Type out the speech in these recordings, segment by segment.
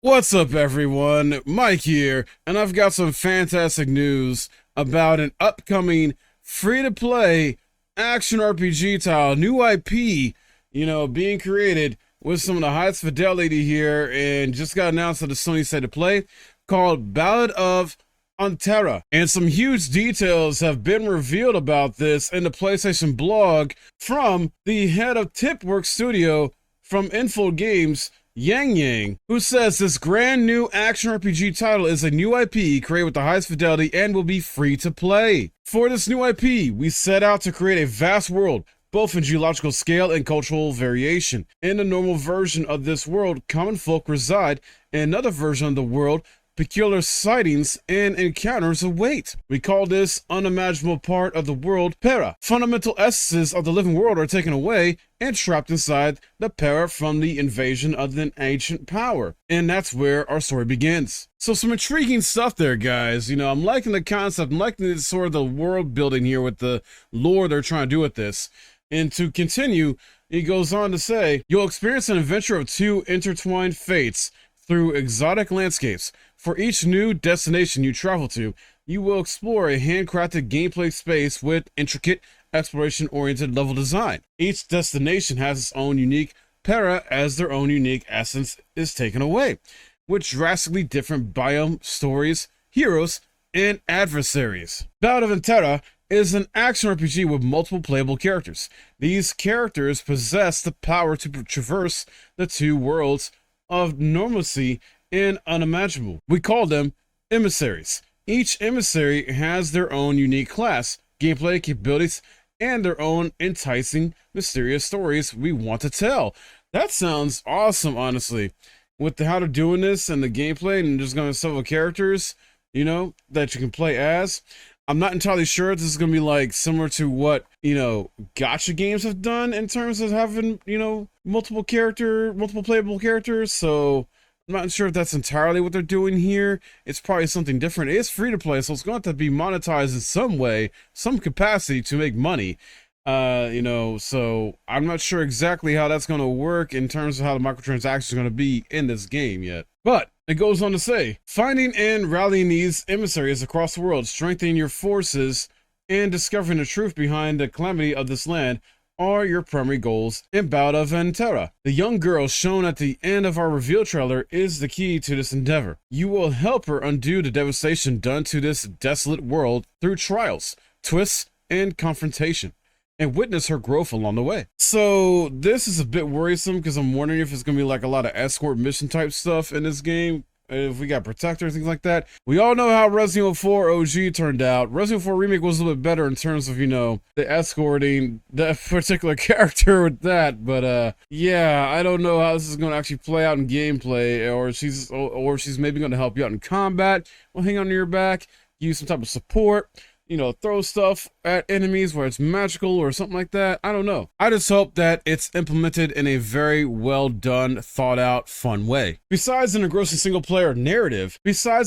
What's up, everyone? Mike here, and I've got some fantastic news about an upcoming free-to-play action RPG title, new IP, being created with some of the highest fidelity here, and just got announced at the Sony State of Play, called Ballad of Antara. And some huge details have been revealed about this in the PlayStation blog from the head of Tipwork Studio from Info Games, Yang, who says this brand new action RPG title is a new IP created with the highest fidelity and will be free to play. For this new IP, we set out to create a vast world, both in geological scale and cultural variation. In the normal version of this world, common folk reside. In another version of the world, peculiar sightings and encounters await. We call this unimaginable part of the world Para. Fundamental essences of the living world are taken away and trapped inside the Para from the invasion of an ancient power. And that's where our story begins. So some intriguing stuff there, guys. I'm liking the concept. I'm liking the sort of the world building here with the lore they're trying to do with this. And to continue, he goes on to say, you'll experience an adventure of two intertwined fates through exotic landscapes. For each new destination you travel to, you will explore a handcrafted gameplay space with intricate, exploration-oriented level design. Each destination has its own unique para as their own unique essence is taken away, with drastically different biome, stories, heroes, and adversaries. Ballad of Antara is an action RPG with multiple playable characters. These characters possess the power to traverse the two worlds of normalcy and unimaginable. We call them emissaries. Each emissary has their own unique class, gameplay capabilities, and their own enticing, mysterious stories we want to tell. That sounds awesome, honestly. With how they're doing this and the gameplay, and just going to have several characters, that you can play as. I'm not entirely sure if this is going to be like similar to what, gacha games have done in terms of having, multiple playable characters. So I'm not sure if that's entirely what they're doing here. It's probably something different. It is free to play, so it's going to have to be monetized in some way, some capacity to make money. So I'm not sure exactly how that's going to work in terms of how the microtransactions are going to be in this game yet. But it goes on to say, finding and rallying these emissaries across the world, strengthening your forces, and discovering the truth behind the calamity of this land are your primary goals in Ballad of Antara. The young girl shown at the end of our reveal trailer is the key to this endeavor. You will help her undo the devastation done to this desolate world through trials, twists, and confrontation, and witness her growth along the way. So this is a bit worrisome because I'm wondering if it's going to be like a lot of escort mission type stuff in this game. If we got protector, things like that. We all know how Resident Evil 4 OG turned out. Resident Evil 4 Remake was a little bit better in terms of, the escorting that particular character with that. But yeah, I don't know how this is going to actually play out in gameplay, or she's maybe going to help you out in combat. Well, hang on to your back, use some type of support. Throw stuff at enemies where it's magical or something like that. I don't know. I just hope that it's implemented in a very well done, thought out, fun way. Besides an engrossing single player narrative, Ballad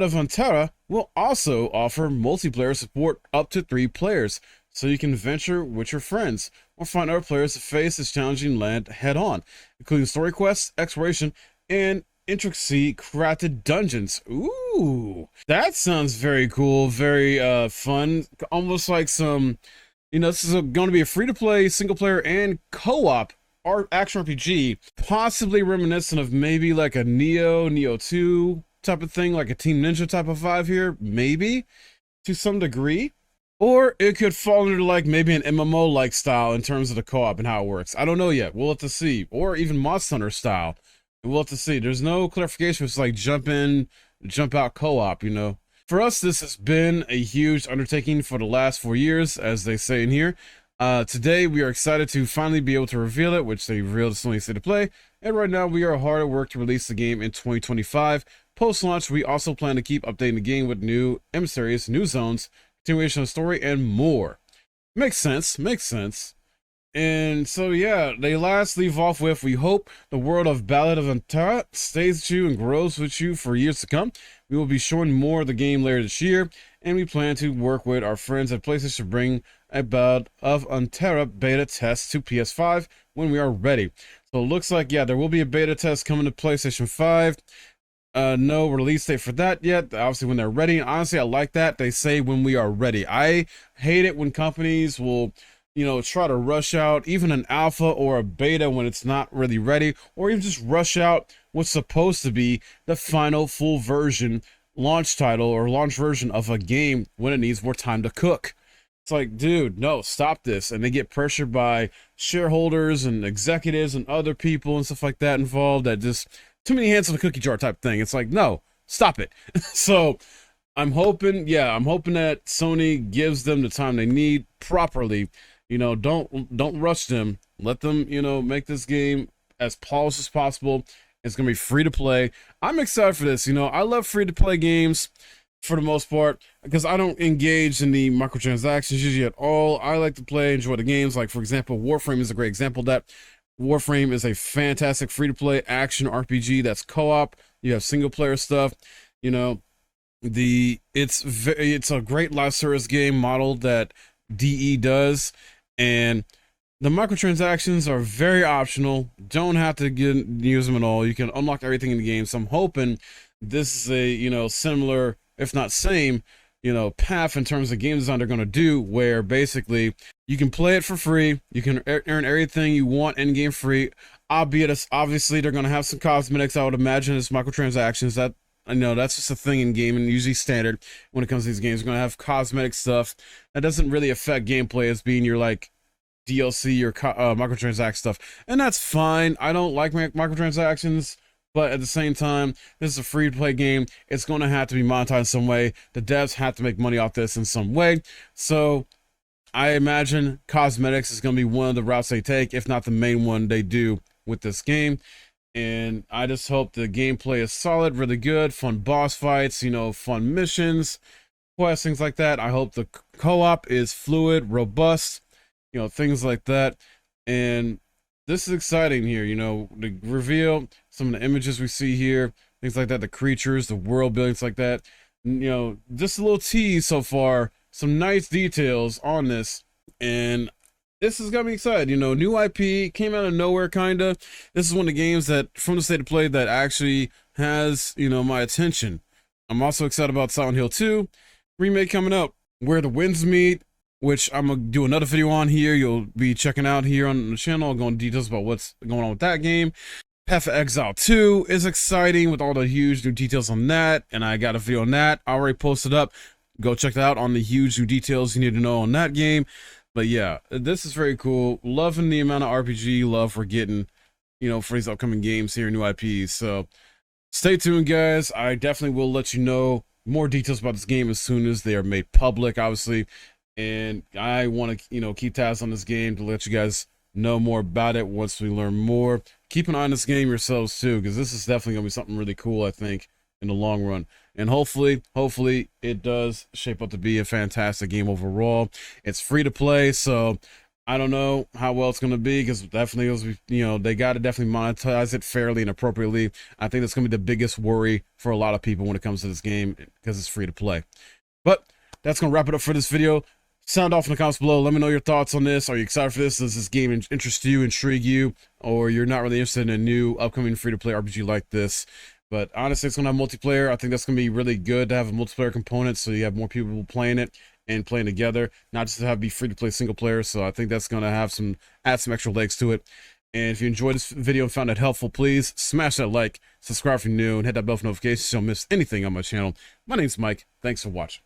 of Antara will also offer multiplayer support up to 3 players, so you can venture with your friends or find other players to face this challenging land head on, including story quests, exploration, and intricacy crafted dungeons. Ooh, that sounds very cool, very fun, almost like some, this is going to be a free-to-play single player and co-op action RPG, possibly reminiscent of maybe like a Neo 2 type of thing, like a Team Ninja type of vibe here, maybe to some degree. Or it could fall into like maybe an MMO like style in terms of the co-op and how it works. I don't know yet. We'll have to see. Or even Monster Hunter style. We'll have to see. There's no clarification. It's like jump in, jump out co-op, For us, this has been a huge undertaking for the last 4 years, as they say in here. Today, we are excited to finally be able to reveal it, which they revealed as Sony State of Play. And right now, we are hard at work to release the game in 2025. Post-launch, we also plan to keep updating the game with new emissaries, new zones, continuation of the story, and more. Makes sense. And so, yeah, they last leave off with, we hope the world of Ballad of Antara stays with you and grows with you for years to come. We will be showing more of the game later this year, and we plan to work with our friends at PlayStation to bring a Ballad of Antara beta test to PS5 when we are ready. So it looks like, yeah, there will be a beta test coming to PlayStation 5. No release date for that yet. Obviously, when they're ready. Honestly, I like that. They say when we are ready. I hate it when companies will, try to rush out even an alpha or a beta when it's not really ready, or even just rush out what's supposed to be the final full version launch title or launch version of a game when it needs more time to cook. It's like, dude, no, stop this. And they get pressured by shareholders and executives and other people and stuff like that involved, that just too many hands on the cookie jar type thing. It's like, no, stop it. So I'm hoping that Sony gives them the time they need properly. Don't rush them. Let them, make this game as polished as possible. It's gonna be free to play. I'm excited for this. I love free to play games for the most part, because I don't engage in the microtransactions usually at all. I like to enjoy the games. Like, for example, Warframe is a great example of that. Warframe is a fantastic free-to-play action RPG that's co-op. You have single-player stuff. It's a great live service game model that DE does, and the microtransactions are very optional. Don't have to use them at all. You can unlock everything in the game. So I'm hoping this is a similar, if not same, path in terms of game design they're going to do, where basically you can play it for free. You can earn everything you want in game free, albeit obviously they're going to have some cosmetics. I would imagine as microtransactions. That I know that's just a thing in gaming, usually standard when it comes to these games. You're going to have cosmetic stuff that doesn't really affect gameplay as being your like DLC or microtransaction stuff, and that's fine. I don't like microtransactions. But at the same time, this is a free-to-play game. It's going to have to be monetized in some way. The devs have to make money off this in some way. So I imagine cosmetics is going to be one of the routes they take, if not the main one they do with this game. And I just hope the gameplay is solid, really good, fun boss fights, fun missions, quests, things like that. I hope the co-op is fluid, robust, things like that. And this is exciting here, the reveal, some of the images we see here, things like that, the creatures, the world buildings like that. Just a little tease so far, some nice details on this, and this is gonna be exciting. New IP came out of nowhere, kinda. This is one of the games that, from the state of play, that actually has, my attention. I'm also excited about Silent Hill 2 remake coming out, Where the Winds Meet, which I'm going to do another video on here. You'll be checking out here on the channel. I'll go into details about what's going on with that game. Path of Exile 2 is exciting with all the huge new details on that, and I got a video on that. I already posted up. Go check that out on the huge new details you need to know on that game. But yeah, this is very cool. Loving the amount of RPG love we're getting, for these upcoming games here, new IPs. So stay tuned, guys. I definitely will let you know more details about this game as soon as they are made public, obviously. And I want to, keep tabs on this game to let you guys know more about it once we learn more. Keep an eye on this game yourselves too, because this is definitely going to be something really cool, I think, in the long run. And hopefully it does shape up to be a fantastic game overall. It's free to play, so I don't know how well it's going to be, because definitely, they got to definitely monetize it fairly and appropriately. I think that's going to be the biggest worry for a lot of people when it comes to this game, because it's free to play. But that's going to wrap it up for this video. Sound off in the comments below. Let me know your thoughts on this. Are you excited for this? Does this game interest you, intrigue you, or you're not really interested in a new upcoming free-to-play RPG like this? But honestly, it's going to have multiplayer. I think that's going to be really good to have a multiplayer component, so you have more people playing it and playing together, not just to have it be free-to-play single player. So I think that's going to have add some extra legs to it. And if you enjoyed this video and found it helpful, please smash that like, subscribe if you're new, and hit that bell for notifications so you don't miss anything on my channel. My name's Mike. Thanks for watching.